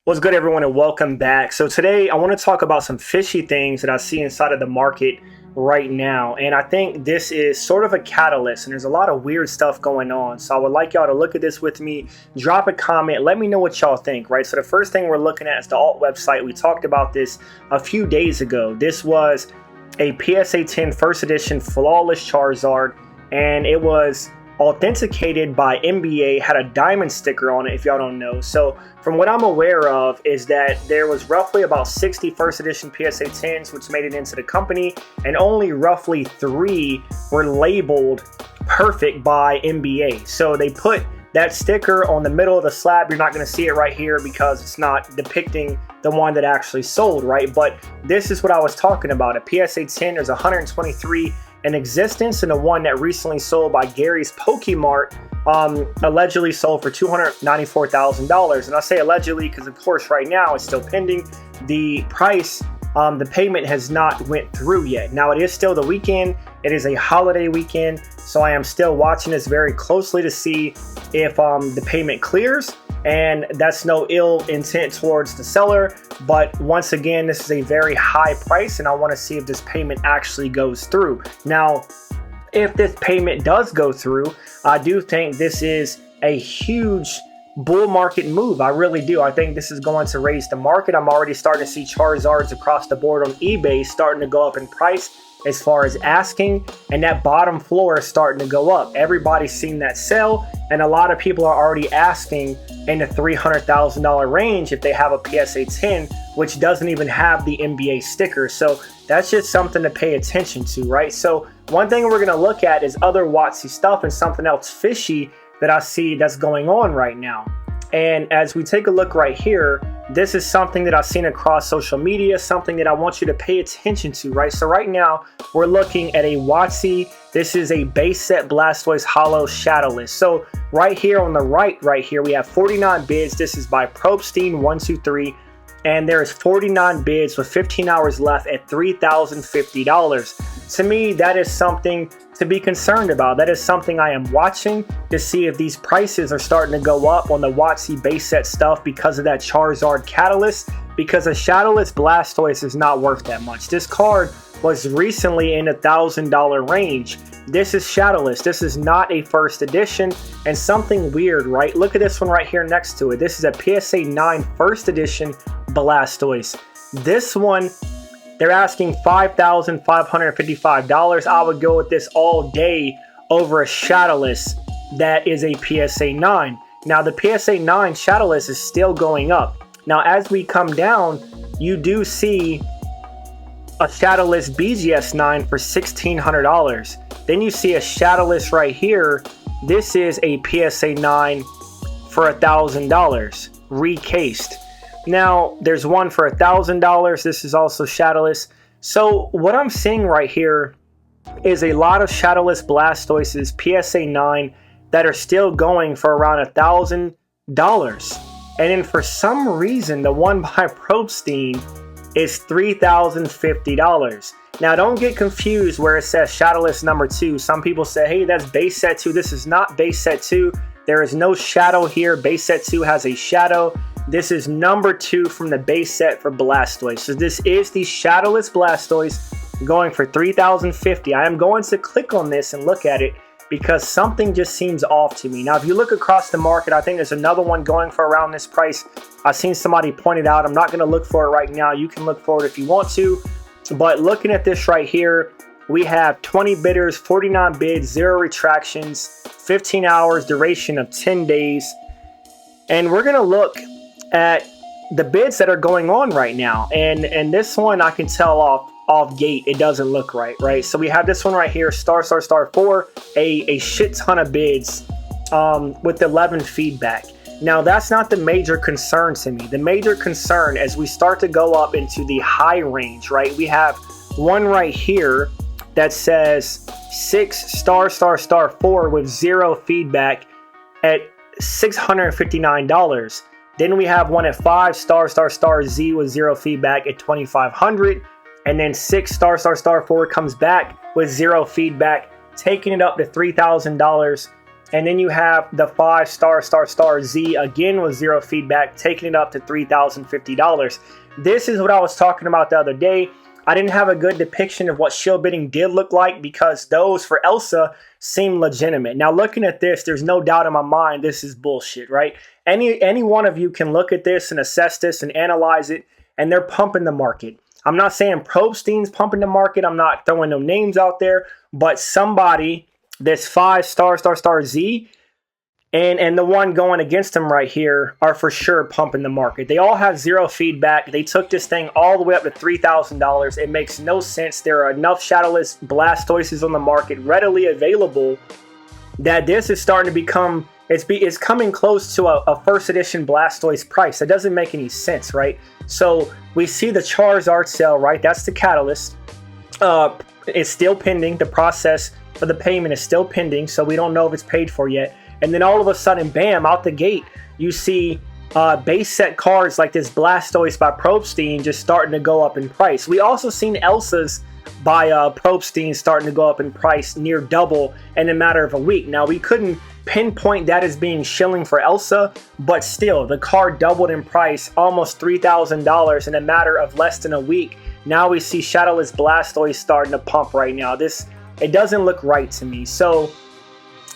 What's good, everyone, and welcome back. So today I want to talk about some fishy things that I see inside of the market right now, and I think this is sort of a catalyst, and there's a lot of weird stuff going on. So I would like y'all to look at this with me, drop a comment, let me know what y'all think, right? So the first thing we're looking at is the alt website. We talked about this a few days ago. This was a PSA 10 first edition flawless Charizard, and it was authenticated by NBA, had a diamond sticker on it, if y'all don't know. So from what I'm aware of is that there was roughly about 60 first edition PSA 10s which made it into the company, and only roughly 3 were labeled perfect by NBA. So they put that sticker on the middle of the slab. You're not going to see it right here because it's not depicting the one that actually sold, right? But this is what I was talking about. A PSA 10, there's 123 in existence, and the one that recently sold by Gary's Pokemon allegedly sold for $294,000. And I say allegedly because, of course, right now it's still pending. The price, the payment has not went through yet. Now, it is still the weekend. It is a holiday weekend, so I am still watching this very closely to see if the payment clears. And that's no ill intent towards the seller, but once again, this is a very high price, and I want to see if this payment actually goes through. Now, if this payment does go through, I do think this is a huge bull market move. I really do. I think this is going to raise the market. I'm already starting to see Charizards across the board on eBay starting to go up in price as far as asking, and that bottom floor is starting to go up. Everybody's seen that sell, and a lot of people are already asking in the $300,000 range if they have a PSA 10, which doesn't even have the NBA sticker. So that's just something to pay attention to, right? So one thing we're going to look at is other WOTC stuff, and something else fishy that I see that's going on right now. And as we take a look right here, this is something that I've seen across social media, something that I want you to pay attention to, right? So right now, we're looking at a WOTC. This is a base set Blastoise Hollow Shadowless. So right here on the right here, we have 49 bids. This is by Probstein123. And there's 49 bids with 15 hours left at $3,050. To me, that is something to be concerned about. That is something I am watching to see if these prices are starting to go up on the WOTC base set stuff because of that Charizard catalyst, because a Shadowless Blastoise is not worth that much. This card was recently in $1,000 range. This is Shadowless. This is not a first edition, and something weird, right? Look at this one right here next to it. This is a PSA 9 first edition Blastoise. This one, they're asking $5,555. I would go with this all day over a Shadowless that is a PSA 9. Now, the PSA 9 Shadowless is still going up. Now, as we come down, you do see a Shadowless BGS 9 for $1,600. Then you see a Shadowless right here. This is a PSA 9 for $1,000, recased. Now, there's one for $1,000. This is also Shadowless. So what I'm seeing right here is a lot of Shadowless Blastoises, PSA 9, that are still going for around $1,000. And then for some reason, the one by Probstein is $3,050. Now, don't get confused where it says Shadowless number 2. Some people say, hey, that's base set 2. This is not base set 2. There is no shadow here. Base set 2 has a shadow. This is number 2 from the base set for Blastoise. So this is the Shadowless Blastoise going for $3,050. I am going to click on this and look at it because something just seems off to me. Now, if you look across the market, I think there's another one going for around this price. I've seen somebody point it out. I'm not going to look for it right now. You can look for it if you want to. But looking at this right here, we have 20 bidders, 49 bids, 0 retractions, 15 hours, duration of 10 days. And we're going to look at the bids that are going on right now. And this one, I can tell off gate, it doesn't look right? So we have this one right here, star 4, a shit ton of bids with 11 feedback. Now, that's not the major concern to me. The major concern, as we start to go up into the high range, right? We have one right here that says 6 star 4 with 0 feedback at $659. Then we have one at 5 star Z with 0 feedback at $2,500. And then 6 star 4 comes back with 0 feedback, taking it up to $3,000 And then you have the 5 Z, again with 0 feedback, taking it up to $3,050. This is what I was talking about the other day. I didn't have a good depiction of what shield bidding did look like because those for Elsa seem legitimate. Now looking at this, there's no doubt in my mind this is bullshit, right? Any one of you can look at this and assess this and analyze it, and they're pumping the market. I'm not saying Probstein's pumping the market. I'm not throwing no names out there, but somebody, this 5 Z and the one going against them right here are for sure pumping the market. They all have 0 feedback. They took this thing all the way up to $3,000. It makes no sense. There are enough Shadowless Blastoises on the market readily available that this is starting to become, it's coming close to a first edition Blastoise price. That doesn't make any sense, right? So we see the Charizard sale, right? That's the catalyst. It's still pending. The process for the payment is still pending, so we don't know if it's paid for yet. And then all of a sudden, bam, out the gate, you see base set cards like this Blastoise by Probstein just starting to go up in price. We also seen Elsa's by Probstein starting to go up in price near double in a matter of a week. Now, we couldn't pinpoint that as being shilling for Elsa, but still, the card doubled in price, almost $3,000 in a matter of less than a week. Now we see Shadowless Blastoise starting to pump right now. It doesn't look right to me. So,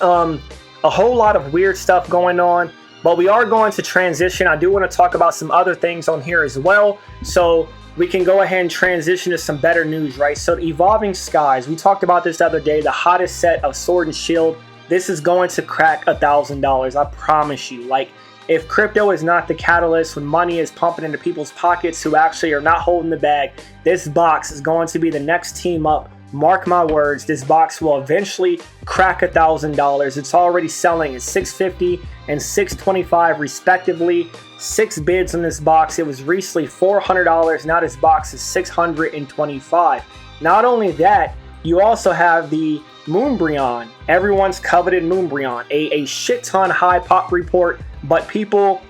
a whole lot of weird stuff going on, but we are going to transition. I do want to talk about some other things on here as well, so we can go ahead and transition to some better news, right? So Evolving Skies, we talked about this the other day, the hottest set of Sword and Shield. This is going to crack $1,000, I promise you. Like, if crypto is not the catalyst, when money is pumping into people's pockets who actually are not holding the bag, this box is going to be the next team up. Mark my words, this box will eventually crack $1,000. It's already selling at $650 and $625 respectively. 6 bids on this box. It was recently $400. Now this box is $625. Not only that, you also have the Umbreon, everyone's coveted Umbreon, a shit ton high pop report, but people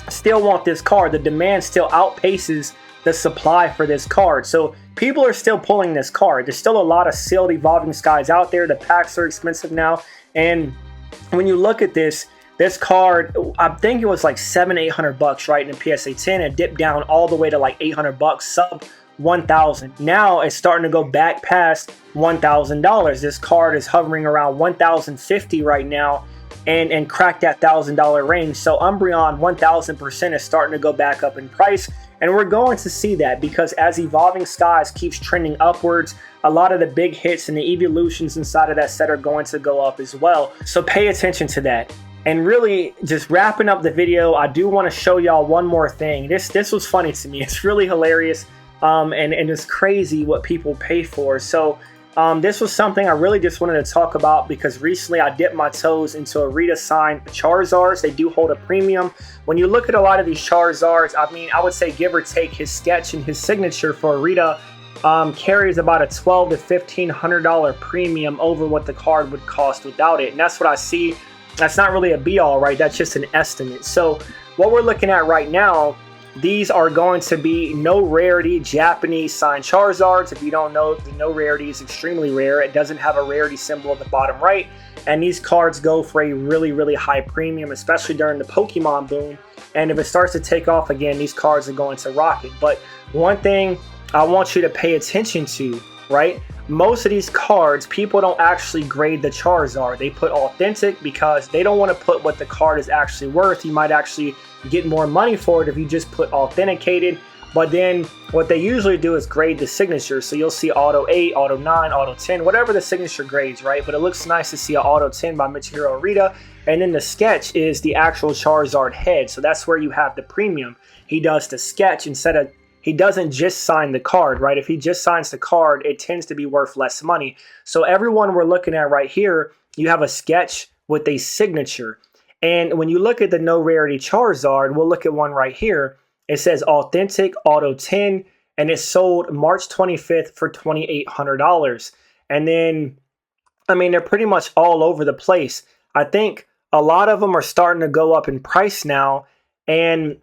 still want this card. The demand still outpaces the supply for this card. So people are still pulling this card. There's still a lot of sealed Evolving Skies out there. The packs are expensive now. And when you look at this card, I think it was like $700-800 right in the PSA 10. It dipped down all the way to like $800, sub 1,000. Now it's starting to go back past $1,000. This card is hovering around $1,050 right now and cracked that $1,000 range. So Umbreon 1,000% is starting to go back up in price. And we're going to see that because as Evolving Skies keeps trending upwards, a lot of the big hits and the evolutions inside of that set are going to go up as well. So pay attention to that. And really, just wrapping up the video, I do want to show y'all one more thing. This was funny to me. It's really hilarious, and it's crazy what people pay for. So this was something I really just wanted to talk about because recently I dipped my toes into Arita signed Charizards. They do hold a premium. When you look at a lot of these Charizards, I mean, I would say give or take his sketch and his signature for Arita carries about a $1,200 to $1,500 premium over what the card would cost without it. And that's what I see. That's not really a be-all, right? That's just an estimate. So what we're looking at right now, these are going to be no rarity Japanese signed Charizards. If you don't know, the no rarity is extremely rare. It doesn't have a rarity symbol at the bottom right. And these cards go for a really, really high premium, especially during the Pokemon boom. And if it starts to take off again, these cards are going to rocket. But one thing I want you to pay attention to, right? Most of these cards, people don't actually grade the Charizard. They put authentic because they don't want to put what the card is actually worth. You might actually get more money for it if you just put authenticated. But then what they usually do is grade the signature. So you'll see auto 8, auto 9, auto 10, whatever the signature grades, right? But it looks nice to see an auto 10 by Michiru Arita. And then the sketch is the actual Charizard head. So that's where you have the premium. He does the sketch instead of, he doesn't just sign the card, right? If he just signs the card, it tends to be worth less money. So everyone we're looking at right here, you have a sketch with a signature. And when you look at the no rarity Charizard, we'll look at one right here. It says authentic auto 10 and it's sold March 25th for $2,800. And then, I mean, they're pretty much all over the place. I think a lot of them are starting to go up in price now. And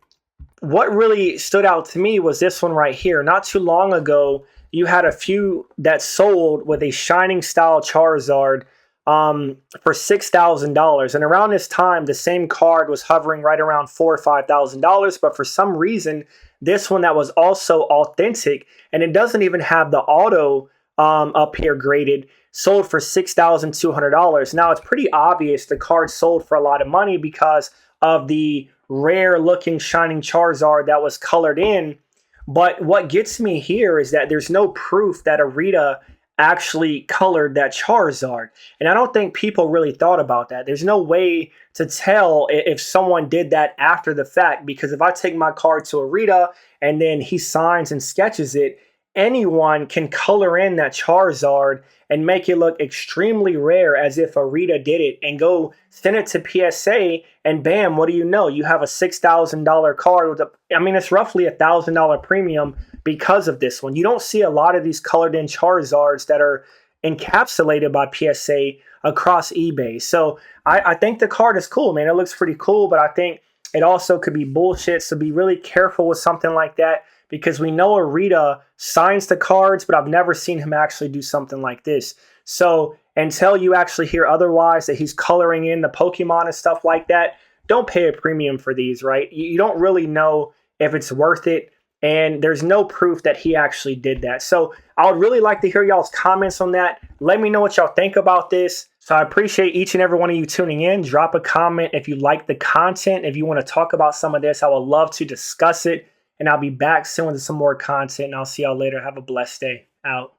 what really stood out to me was this one right here. Not too long ago, you had a few that sold with a Shining style Charizard for $6,000. And around this time, the same card was hovering right around $4,000 or $5,000. But for some reason, this one that was also authentic, and it doesn't even have the auto up here graded, sold for $6,200. Now, it's pretty obvious the card sold for a lot of money because of the rare looking shining Charizard that was colored in. But what gets me here is that there's no proof that Arita actually colored that Charizard. And I don't think people really thought about that. There's no way to tell if someone did that after the fact, because if I take my card to Arita and then he signs and sketches it, anyone can color in that Charizard and make it look extremely rare as if Arita did it and go send it to PSA and bam, what do you know? You have a $6,000 card with it's roughly $1,000 premium because of this one. You don't see a lot of these colored in Charizards that are encapsulated by PSA across eBay. So I think the card is cool, man. It looks pretty cool, but I think it also could be bullshit. So be really careful with something like that, because we know Arita signs the cards, but I've never seen him actually do something like this. So until you actually hear otherwise, that he's coloring in the Pokemon and stuff like that, don't pay a premium for these, right? You don't really know if it's worth it, and there's no proof that he actually did that. So I would really like to hear y'all's comments on that. Let me know what y'all think about this. So I appreciate each and every one of you tuning in. Drop a comment if you like the content. If you want to talk about some of this, I would love to discuss it. And I'll be back soon with some more content. And I'll see y'all later. Have a blessed day. Out.